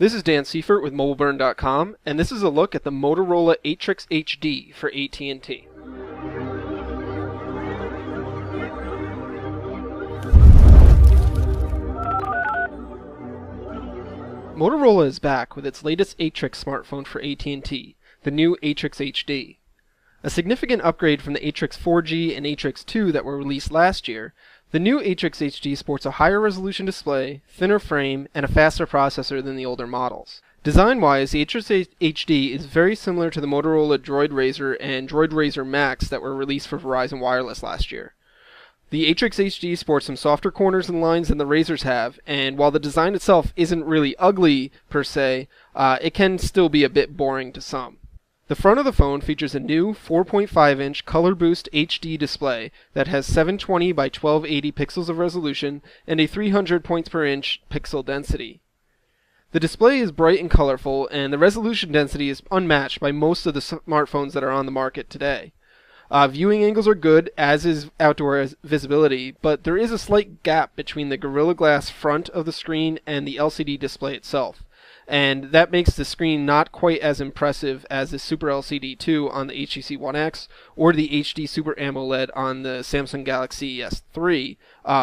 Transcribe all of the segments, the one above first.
This is Dan Seifert with MobileBurn.com, and this is a look at the Motorola Atrix HD for AT&T. Motorola is back with its latest Atrix smartphone for AT&T, the new Atrix HD. A significant upgrade from the Atrix 4G and Atrix 2 that were released last year, the new Atrix HD sports a higher resolution display, thinner frame, and a faster processor than the older models. Design-wise, the Atrix HD is very similar to the Motorola Droid Razr and Droid Razr Max that were released for Verizon Wireless last year. The Atrix HD sports some softer corners and lines than the Razrs have, and while the design itself isn't really ugly per se, it can still be a bit boring to some. The front of the phone features a new 4.5-inch Color Boost HD display that has 720 by 1280 pixels of resolution and a 300 points per inch pixel density. The display is bright and colorful, and the resolution density is unmatched by most of the smartphones that are on the market today. Viewing angles are good, as is outdoor visibility, but there is a slight gap between the Gorilla Glass front of the screen and the LCD display itself, and that makes the screen not quite as impressive as the Super LCD 2 on the HTC One X or the HD Super AMOLED on the Samsung Galaxy S3,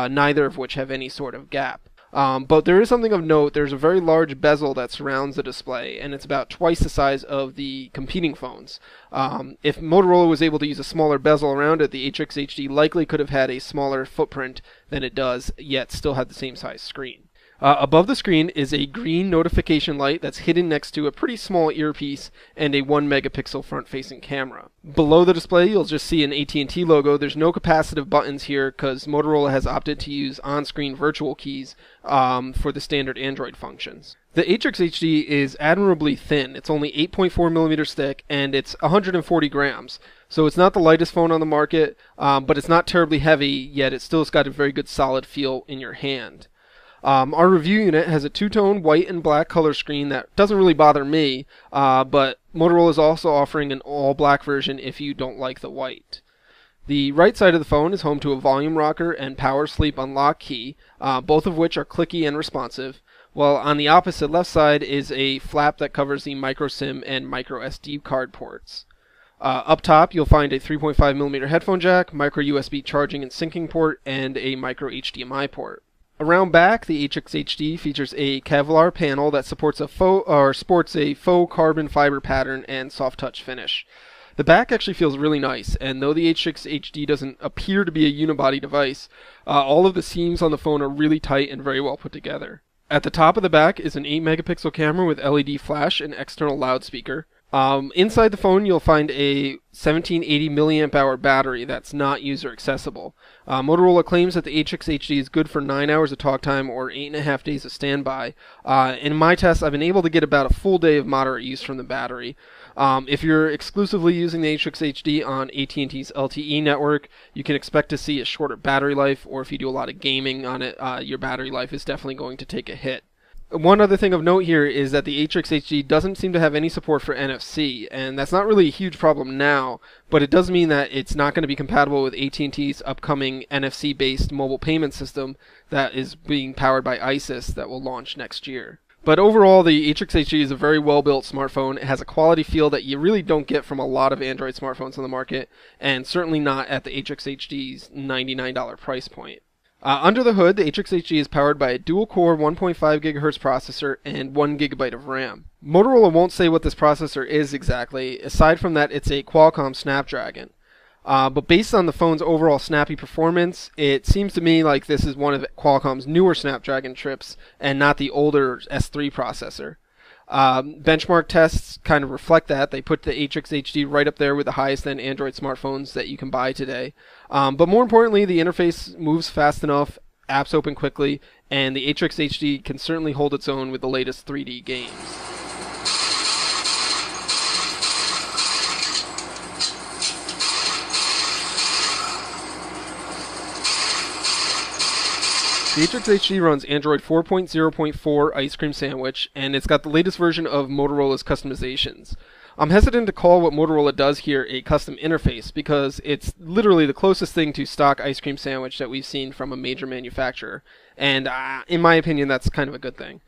neither of which have any sort of gap. But there is something of note. There's a very large bezel that surrounds the display, and it's about twice the size of the competing phones. If Motorola was able to use a smaller bezel around it, the Atrix HD likely could have had a smaller footprint than it does, yet still had the same size screen. Above the screen is a green notification light that's hidden next to a pretty small earpiece and a 1 megapixel front-facing camera. Below the display, you'll just see an AT&T logo. There's no capacitive buttons here because Motorola has opted to use on-screen virtual keys for the standard Android functions. The Atrix HD is admirably thin. It's only 8.4 millimeters thick, and it's 140 grams. So it's not the lightest phone on the market, but it's not terribly heavy, yet it still has got a very good solid feel in your hand. Our review unit has a two-tone white and black color screen that doesn't really bother me, but Motorola is also offering an all-black version if you don't like the white. The right side of the phone is home to a volume rocker and power sleep unlock key, both of which are clicky and responsive, while on the opposite left side is a flap that covers the micro SIM and micro SD card ports. Up top, you'll find a 3.5mm headphone jack, micro USB charging and syncing port, and a micro HDMI port. Around back, the Atrix HD features a Kevlar panel that sports a faux carbon fiber pattern and soft touch finish. The back actually feels really nice, and though the Atrix HD doesn't appear to be a unibody device, all of the seams on the phone are really tight and very well put together. At the top of the back is an 8 megapixel camera with LED flash and external loudspeaker. Inside the phone, you'll find a 1780 milliamp hour battery that's not user accessible. Motorola claims that the Atrix HD is good for 9 hours of talk time or 8.5 days of standby. In my tests, I've been able to get about a full day of moderate use from the battery. If you're exclusively using the Atrix HD on AT&T's LTE network, you can expect to see a shorter battery life, or if you do a lot of gaming on it, your battery life is definitely going to take a hit. One other thing of note here is that the Atrix HD doesn't seem to have any support for NFC, and that's not really a huge problem now, but it does mean that it's not going to be compatible with AT&T's upcoming NFC-based mobile payment system that is being powered by ISIS that will launch next year. But overall, the Atrix HD is a very well-built smartphone. It has a quality feel that you really don't get from a lot of Android smartphones on the market, and certainly not at the Atrix HD's $99 price point. Under the hood, the Atrix HD is powered by a dual-core 1.5 GHz processor and 1 GB of RAM. Motorola won't say what this processor is exactly, aside from that it's a Qualcomm Snapdragon. But based on the phone's overall snappy performance, it seems to me like this is one of Qualcomm's newer Snapdragon chips and not the older S3 processor. Benchmark tests kind of reflect that. They put the Atrix HD right up there with the highest end Android smartphones that you can buy today. But more importantly, the interface moves fast enough, apps open quickly, and the Atrix HD can certainly hold its own with the latest 3D games. The Atrix HD runs Android 4.0.4 Ice Cream Sandwich, and it's got the latest version of Motorola's customizations. I'm hesitant to call what Motorola does here a custom interface because it's literally the closest thing to stock ice cream sandwich that we've seen from a major manufacturer, and in my opinion that's kind of a good thing.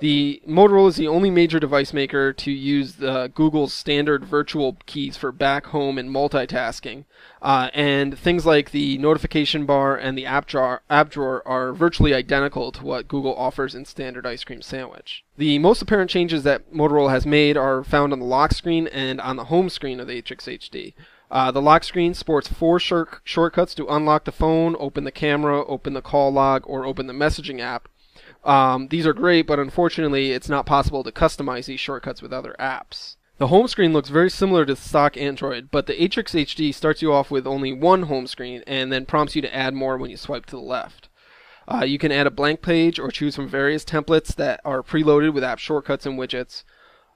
The Motorola is the only major device maker to use Google's standard virtual keys for back, home, and multitasking. And things like the notification bar and the app drawer are virtually identical to what Google offers in standard ice cream sandwich. The most apparent changes that Motorola has made are found on the lock screen and on the home screen of the Atrix HD. The lock screen sports 4 shortcuts to unlock the phone, open the camera, open the call log, or open the messaging app. These are great, but unfortunately it's not possible to customize these shortcuts with other apps. The home screen looks very similar to stock Android, but the Atrix HD starts you off with only one home screen and then prompts you to add more when you swipe to the left. You can add a blank page or choose from various templates that are preloaded with app shortcuts and widgets.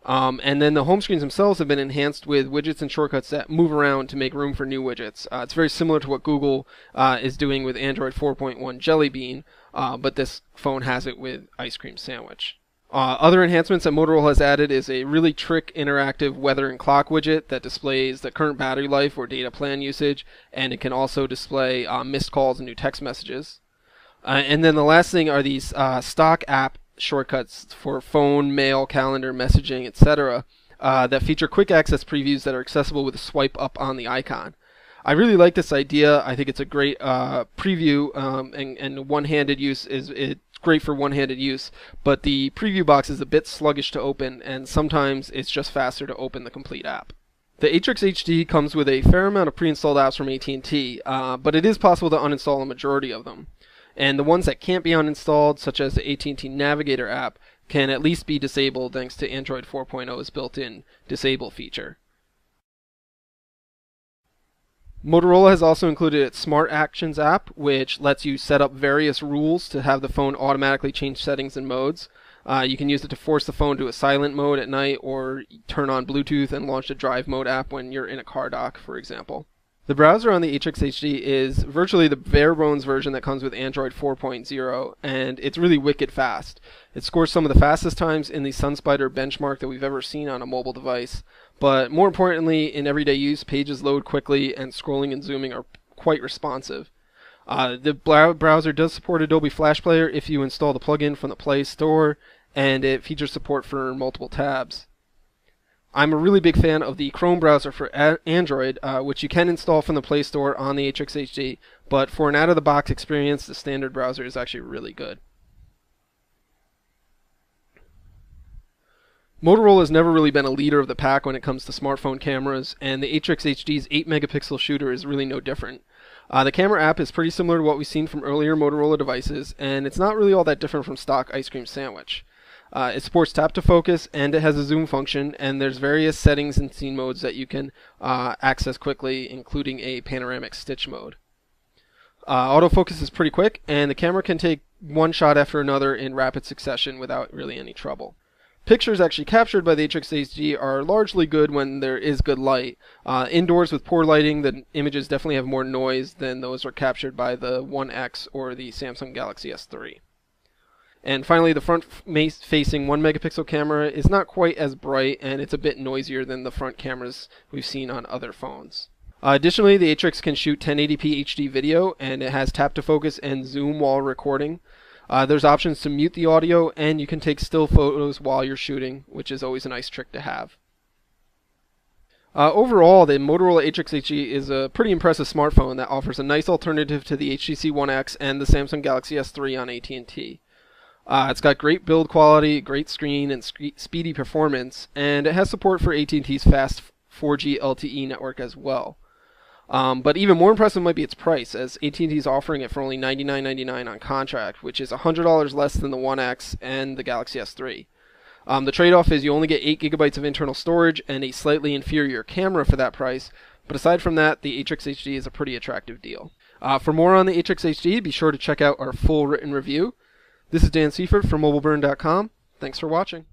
And then the home screens themselves have been enhanced with widgets and shortcuts that move around to make room for new widgets. It's very similar to what Google is doing with Android 4.1 Jelly Bean, but this phone has it with Ice Cream Sandwich. Other enhancements that Motorola has added is a really trick interactive weather and clock widget that displays the current battery life or data plan usage, and it can also display missed calls and new text messages. And then the last thing are these stock app shortcuts for phone, mail, calendar, messaging, etc. That feature quick access previews that are accessible with a swipe up on the icon. I really like this idea. I think it's a great preview, and one-handed use it's great for one-handed use, but the preview box is a bit sluggish to open, and sometimes it's just faster to open the complete app. The Atrix HD comes with a fair amount of pre-installed apps from AT&T, but it is possible to uninstall a majority of them. And the ones that can't be uninstalled, such as the AT&T Navigator app, can at least be disabled thanks to Android 4.0's built-in disable feature. Motorola has also included its Smart Actions app, which lets you set up various rules to have the phone automatically change settings and modes. You can use it to force the phone to a silent mode at night, or turn on Bluetooth and launch the drive mode app when you're in a car dock, for example. The browser on the Atrix HD is virtually the bare bones version that comes with Android 4.0, and it's really wicked fast. It scores some of the fastest times in the SunSpider benchmark that we've ever seen on a mobile device, but more importantly, in everyday use, pages load quickly and scrolling and zooming are quite responsive. The browser does support Adobe Flash Player if you install the plugin from the Play Store, and it features support for multiple tabs. I'm a really big fan of the Chrome browser for Android, which you can install from the Play Store on the Atrix HD, but for an out-of-the-box experience, the standard browser is actually really good. Motorola has never really been a leader of the pack when it comes to smartphone cameras, and the Atrix HD's 8-megapixel shooter is really no different. The camera app is pretty similar to what we've seen from earlier Motorola devices, and it's not really all that different from stock Ice Cream Sandwich. It supports tap to focus, and it has a zoom function, and there's various settings and scene modes that you can access quickly, including a panoramic stitch mode. Autofocus is pretty quick, and the camera can take one shot after another in rapid succession without really any trouble. Pictures actually captured by the Atrix HD are largely good when there is good light. Indoors with poor lighting, the images definitely have more noise than those are captured by the One X or the Samsung Galaxy S3. And finally, the front-facing 1-megapixel camera is not quite as bright, and it's a bit noisier than the front cameras we've seen on other phones. Additionally, the Atrix can shoot 1080p HD video, and it has tap to focus and zoom while recording. There's options to mute the audio, and you can take still photos while you're shooting, which is always a nice trick to have. Overall, the Motorola Atrix HD is a pretty impressive smartphone that offers a nice alternative to the HTC One X and the Samsung Galaxy S3 on AT&T. It's got great build quality, great screen, and speedy performance, and it has support for AT&T's fast 4G LTE network as well. But even more impressive might be its price, as AT&T is offering it for only $99.99 on contract, which is $100 less than the One X and the Galaxy S3. The trade-off is you only get 8 GB of internal storage and a slightly inferior camera for that price, but aside from that, the Atrix HD is a pretty attractive deal. For more on the Atrix HD, be sure to check out our full written review. This is Dan Seifert from MobileBurn.com. Thanks for watching.